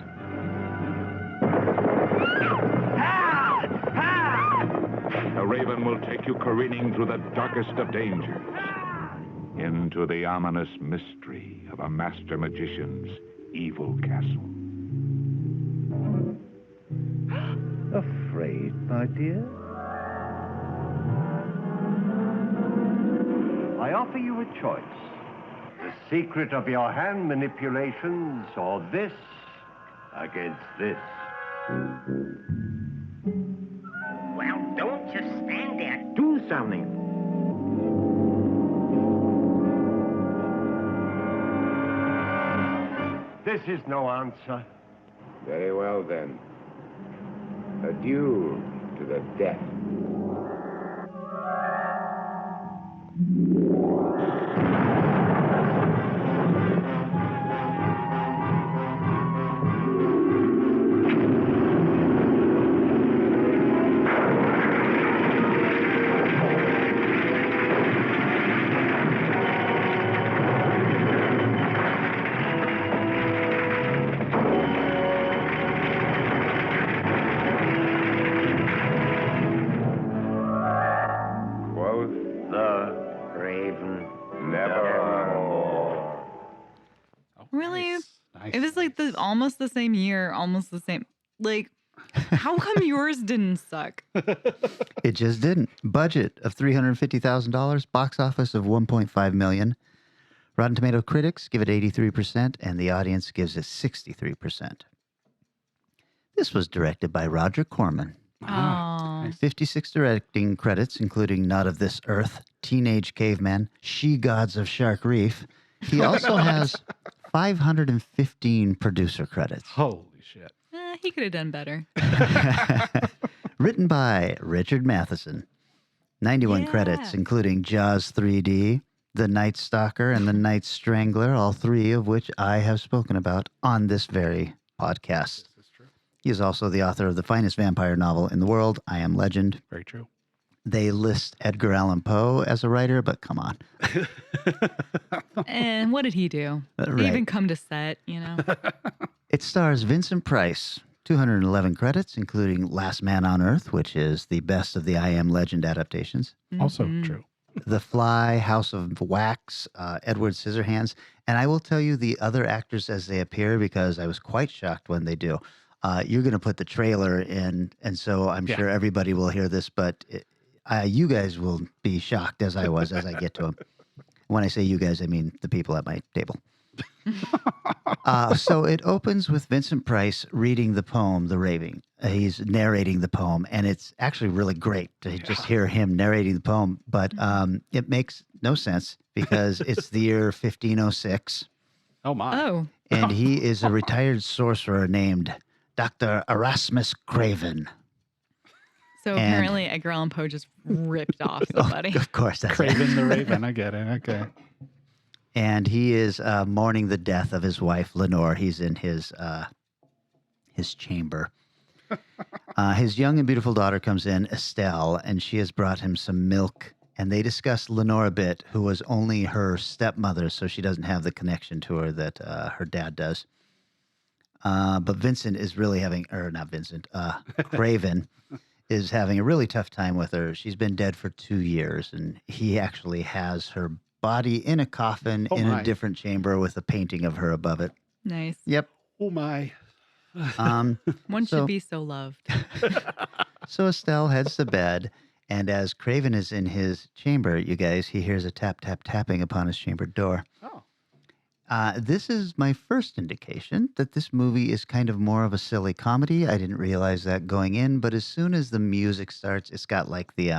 The Raven will take you careening through the darkest of dangers. Into the ominous mystery of a master magician's evil castle. Afraid, my dear? I offer you a choice. The secret of your hand manipulations, or this against this. Well, don't just stand there. Do something. This is no answer. Very well, then. A duel to the death. Really? It was like almost the same year, almost the same. Like, how come yours didn't suck? It just didn't. Budget of $350,000, box office of $1.5 million. Rotten Tomato critics give it 83%, and the audience gives it 63%. This was directed by Roger Corman. Oh. 56 directing credits, including Not of This Earth, Teenage Caveman, She Gods of Shark Reef. He also has 515 producer credits. Holy shit. He could have done better. Written by Richard Matheson. 91 credits, including Jaws 3D, The Night Stalker, and The Night Strangler, all three of which I have spoken about on this very podcast. This is true. He is also the author of the finest vampire novel in the world, I Am Legend. Very true. They list Edgar Allan Poe as a writer, but come on. And what did he do? Right. He even come to set, you know? It stars Vincent Price, 211 credits, including Last Man on Earth, which is the best of the I Am Legend adaptations. Also true. The Fly, House of Wax, Edward Scissorhands. And I will tell you the other actors as they appear, because I was quite shocked when they do. You're going to put the trailer in, and so I'm sure everybody will hear this, but you guys will be shocked as I was as I get to them. When I say you guys, I mean the people at my table. So it opens with Vincent Price reading the poem, The Raven. He's narrating the poem, and it's actually really great to just hear him narrating the poem, but it makes no sense because it's the year 1506. Oh, my. Oh. And he is a retired sorcerer named Dr. Erasmus Craven. So apparently Edgar Allan Poe just ripped off somebody. Of course. That's Craven the Raven. I get it. Okay. And he is mourning the death of his wife, Lenore. He's in his chamber. His young and beautiful daughter comes in, Estelle, and she has brought him some milk. And they discuss Lenore a bit, who was only her stepmother, so she doesn't have the connection to her that her dad does. But Vincent is really having, or not Vincent, Craven is having a really tough time with her. She's been dead for 2 years, and he actually has her body in a coffin in a different chamber with a painting of her above it. Nice. Yep. Oh, my. One should be so loved. So Estelle heads to bed, and as Craven is in his chamber, you guys, he hears a tap, tap, tapping upon his chamber door. Oh. This is my first indication that this movie is kind of more of a silly comedy. I didn't realize that going in, but as soon as the music starts, it's got like the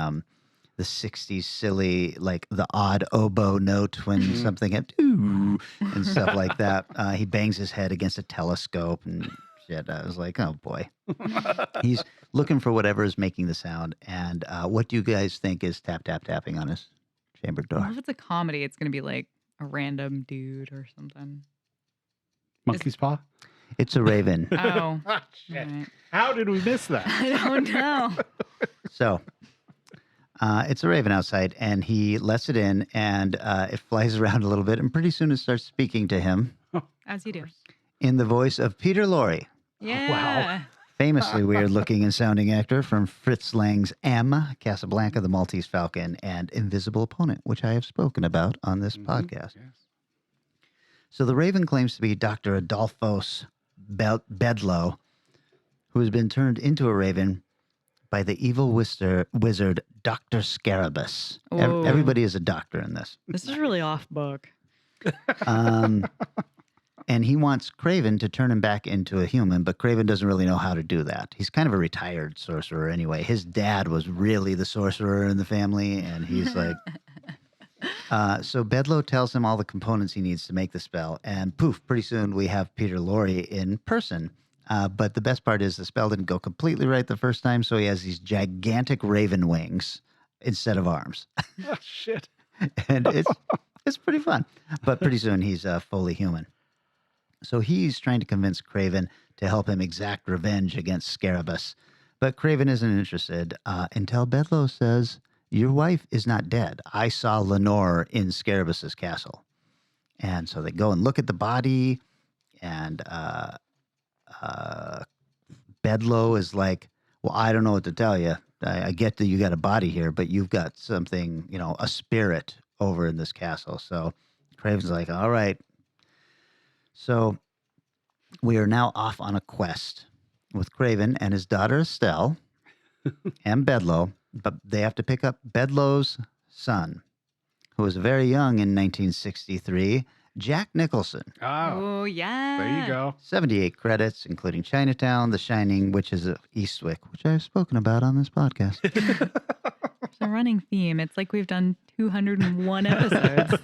60s silly, like the odd oboe note when something and stuff like that. He bangs his head against a telescope and shit. I was like, oh boy. He's looking for whatever is making the sound. And what do you guys think is tap, tap, tapping on his chamber door? Well, if it's a comedy, it's going to be like a random dude or something. Monkey's paw? It's a raven. Oh. Shit. Right. How did we miss that? I don't know. So it's a raven outside, and he lets it in, and it flies around a little bit, and pretty soon it starts speaking to him. As you do. In the voice of Peter Lorre. Yeah. Wow. Famously weird-looking and sounding actor from Fritz Lang's M, Casablanca, The Maltese Falcon, and Invisible Opponent, which I have spoken about on this podcast. Yes. So the Raven claims to be Dr. Adolphos Bedlow, who has been turned into a raven by the evil wizard Dr. Scarabus. Everybody is a doctor in this. This is really off book. And he wants Craven to turn him back into a human, but Craven doesn't really know how to do that. He's kind of a retired sorcerer anyway. His dad was really the sorcerer in the family, and he's like... so Bedlow tells him all the components he needs to make the spell, and poof, pretty soon we have Peter Lorre in person. But the best part is the spell didn't go completely right the first time, so he has these gigantic raven wings instead of arms. Oh, shit. And it's pretty fun. But pretty soon he's fully human. So he's trying to convince Craven to help him exact revenge against Scarabus. But Craven isn't interested until Bedlow says, your wife is not dead. I saw Lenore in Scarabus's castle. And so they go and look at the body, and Bedlow is like, well, I don't know what to tell you. I get that you got a body here, but you've got something, a spirit over in this castle. So Craven's like, all right. So we are now off on a quest with Craven and his daughter Estelle and Bedlow, but they have to pick up Bedlow's son, who was very young in 1963, Jack Nicholson. Oh, yeah. There you go. 78 credits, including Chinatown, The Shining, Witches of Eastwick, which I've spoken about on this podcast. It's a running theme. It's like we've done 201 episodes.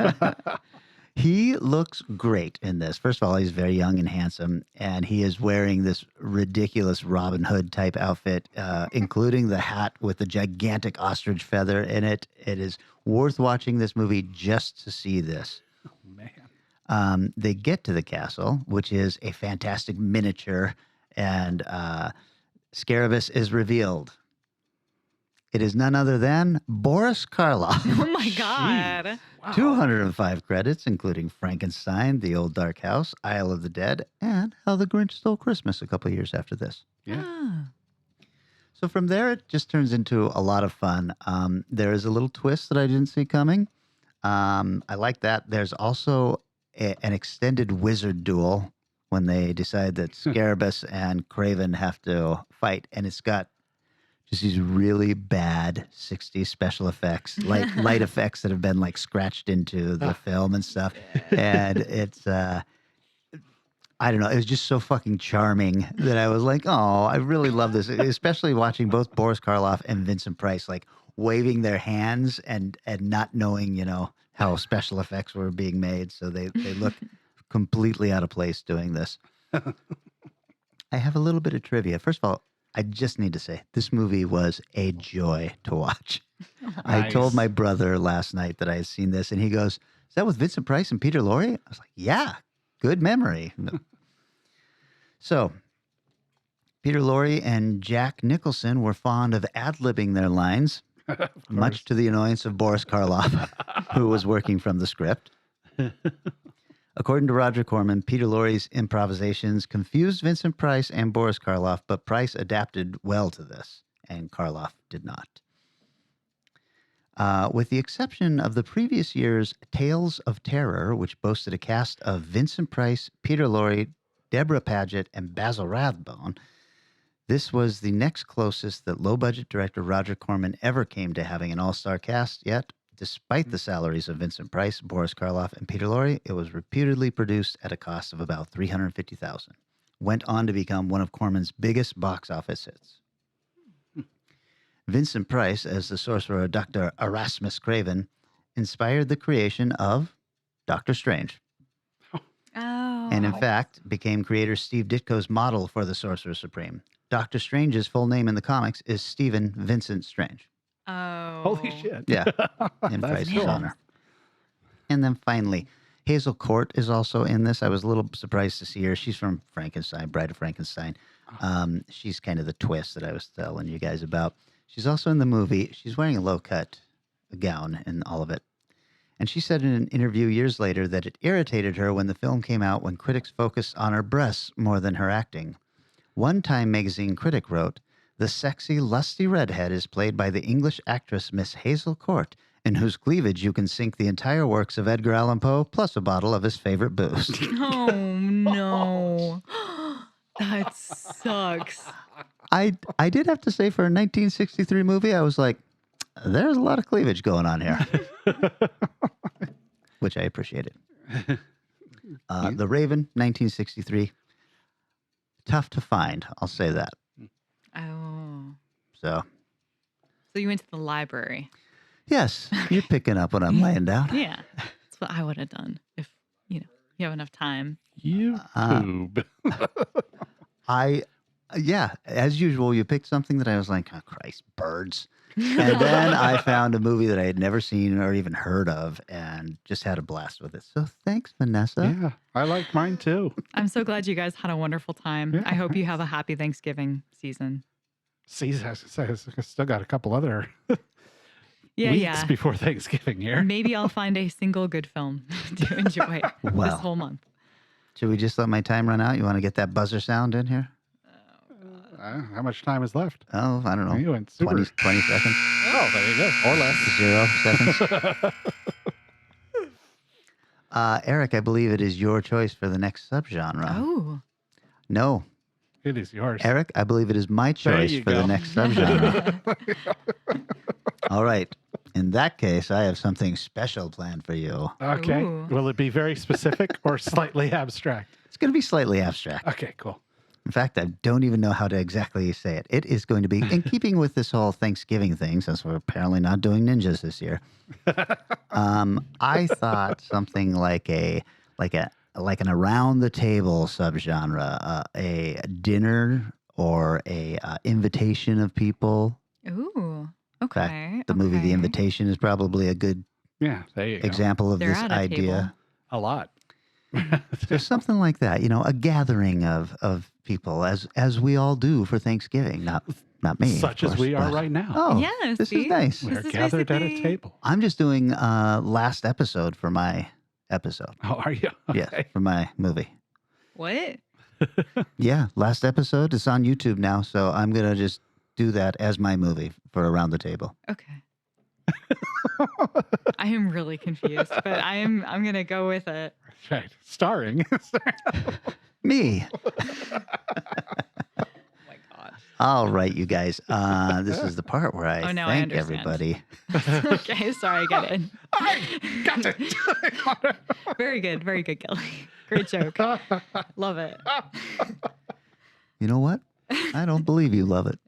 He looks great in this. First of all, he's very young and handsome, and he is wearing this ridiculous Robin Hood type outfit, including the hat with the gigantic ostrich feather in it. It is worth watching this movie just to see this. Oh, man. They get to the castle, which is a fantastic miniature, and Scarabus is revealed. It is none other than Boris Karloff. Oh, my God. Wow. 205 credits, including Frankenstein, The Old Dark House, Isle of the Dead, and How the Grinch Stole Christmas a couple years after this. Yeah. Ah. So from there, it just turns into a lot of fun. There is a little twist that I didn't see coming. I like that. There's also an extended wizard duel when they decide that Scarabus and Craven have to fight, and it's got just these really bad 60s special effects, like light effects that have been like scratched into the film and stuff. And it's, I don't know, it was just so fucking charming that I was like, oh, I really love this, especially watching both Boris Karloff and Vincent Price like waving their hands and not knowing, how special effects were being made. So they look completely out of place doing this. I have a little bit of trivia. First of all, I just need to say, this movie was a joy to watch. Nice. I told my brother last night that I had seen this, and he goes, is that with Vincent Price and Peter Lorre? I was like, yeah, good memory. So, Peter Lorre and Jack Nicholson were fond of ad-libbing their lines, much to the annoyance of Boris Karloff, who was working from the script. According to Roger Corman, Peter Lorre's improvisations confused Vincent Price and Boris Karloff, but Price adapted well to this. and Karloff did not. With the exception of the previous year's Tales of Terror, which boasted a cast of Vincent Price, Peter Lorre, Deborah Paget, and Basil Rathbone, this was the next closest that low-budget director Roger Corman ever came to having an all-star cast, yet, despite the salaries of Vincent Price, Boris Karloff, and Peter Lorre, it was reputedly produced at a cost of about $350,000. Went on to become one of Corman's biggest box office hits. Vincent Price, as the sorcerer Dr. Erasmus Craven, inspired the creation of Doctor Strange. Oh. And in fact, became creator Steve Ditko's model for the Sorcerer Supreme. Doctor Strange's full name in the comics is Stephen Vincent Strange. Oh. Holy shit. Yeah, in Price's cool. honor. And then finally, Hazel Court is also in this. I was a little surprised to see her. She's from Frankenstein, Bride of Frankenstein. She's kind of the twist that I was telling you guys about. She's also in the movie. She's wearing a low-cut gown in all of it. And she said in an interview years later that it irritated her when the film came out when critics focused on her breasts more than her acting. One Time magazine critic wrote, "The sexy, lusty redhead is played by the English actress Miss Hazel Court, in whose cleavage you can sink the entire works of Edgar Allan Poe plus a bottle of his favorite booze." Oh, no. That sucks. I did have to say, for a 1963 movie, I was like, there's a lot of cleavage going on here, which I appreciated. The Raven, 1963. Tough to find, I'll say that. Oh. So you went to the library. Yes, you're picking up what I'm laying down. Yeah. That's what I would have done if, you have enough time. YouTube. Yeah, as usual, you picked something that I was like, oh, Christ, birds. And then I found a movie that I had never seen or even heard of and just had a blast with it. So thanks, Vanessa. Yeah, I like mine too. I'm so glad you guys had a wonderful time. Yeah, I hope you have a happy Thanksgiving season. I still got a couple other Yeah, weeks before Thanksgiving here. Maybe I'll find a single good film to enjoy this whole month. Should we just let my time run out? You want to get that buzzer sound in here? How much time is left? Oh, I don't know. You went super. 20 seconds. Oh, there you go. Or less. 0 seconds. Eric, I believe it is your choice for the next subgenre. Oh. No. It is yours. Eric, I believe it is my choice for the next subgenre. All right. In that case, I have something special planned for you. Okay. Ooh. Will it be very specific or slightly abstract? It's going to be slightly abstract. Okay, cool. In fact, I don't even know how to exactly say it. It is going to be, in keeping with this whole Thanksgiving thing, since we're apparently not doing ninjas this year. I thought something like an around the table subgenre, a dinner or a invitation of people. Ooh. Okay. In fact, the movie The Invitation is probably a good there you go. example of They're this at a idea. table. A lot. There's something like that, a gathering of people, as we all do for Thanksgiving. Not me, Such of as course, we are but- right now. Oh, Yeah, this see? is nice. We're This is gathered at a basically- table. I'm just doing last episode for my episode. Oh, are you? Okay. Yes, for my movie. What? Yeah, last episode. It's on YouTube now, so I'm gonna just do that as my movie for Around the Table. Okay. I am really confused, but I'm gonna go with it. Right. Starring. Me. Oh my gosh. All right, you guys. This is the part where I Oh, now I thank understand. everybody. Okay, sorry, I get it. I got it. Very good, Kelly. Great joke. Love it. You know what? I don't believe you love it.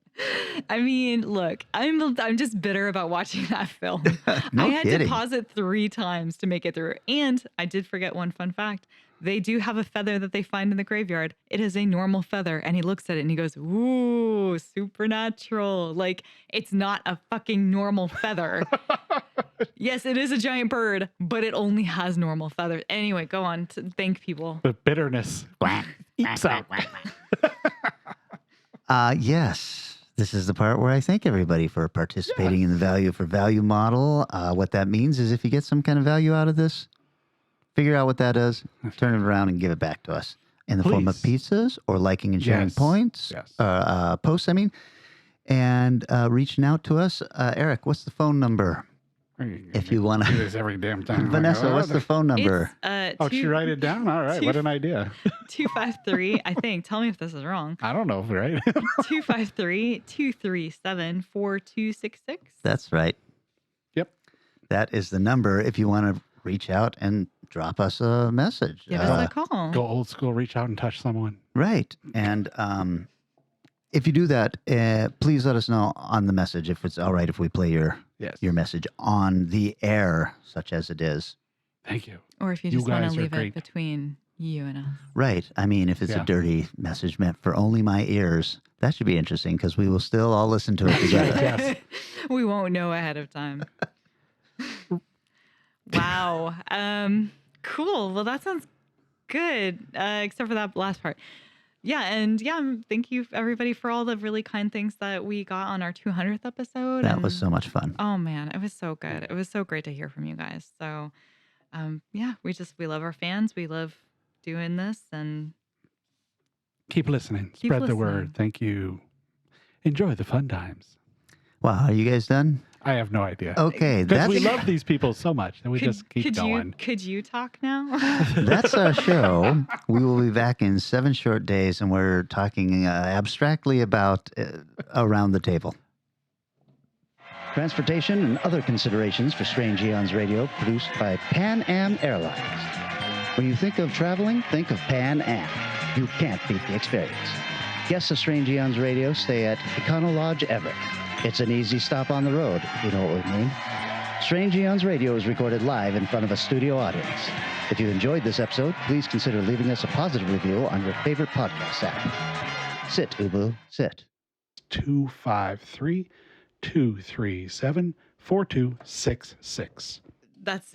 I mean, look, I'm just bitter about watching that film. No I had kidding. to pause it 3 times to make it through. And I did forget one fun fact. They do have a feather that they find in the graveyard. It is a normal feather. And he looks at it and he goes, ooh, supernatural. Like, it's not a fucking normal feather. Yes, it is a giant bird, but it only has normal feathers. Anyway, go on to thank people. The bitterness eeps out. Yes. This is the part where I thank everybody for participating in the value for value model. What that means is if you get some kind of value out of this, figure out what that is, turn it around and give it back to us in the form of pizzas or liking and sharing Yes. points, Yes. posts, and reaching out to us. Eric, what's the phone number? If you want do to. this every damn time. Vanessa, what's the phone number? Did you write it down? All right, what an idea. 253, I think. Tell me if this is wrong. I don't know if right. 253-237-4266. That's right. Yep. That is the number if you want to reach out and drop us a message. Give us a call. Go old school, reach out and touch someone. Right. And if you do that, please let us know on the message if it's all right if we play your message on the air, such as it is. Thank you. Or if you just want to leave it between you and us. Right. I mean, if it's a dirty message meant for only my ears, that should be interesting because we will still all listen to it together. Yes. We won't know ahead of time. Wow. Cool. Well, that sounds good, except for that last part. Yeah, and thank you everybody for all the really kind things that we got on our 200th episode. That was so much fun. Oh man, it was so good. It was so great to hear from you guys. So, we love our fans. We love doing this and keep listening. Spread the word. Thank you. Enjoy the fun times. Wow, are you guys done? I have no idea. Okay, because we love these people so much that we just keep going. Could you talk now? That's our show. We will be back in 7 short days, and we're talking abstractly about Around the Table. Transportation and other considerations for Strange Eons Radio, produced by Pan Am Airlines. When you think of traveling, think of Pan Am. You can't beat the experience. Guests of Strange Eons Radio stay at Econo Lodge Everett. It's an easy stop on the road, if you know what we mean. Strange Eons Radio is recorded live in front of a studio audience. If you enjoyed this episode, please consider leaving us a positive review on your favorite podcast app. Sit, Ubu, sit. 253-237-4266. That's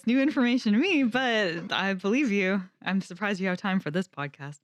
new information to me, but I believe you. I'm surprised you have time for this podcast.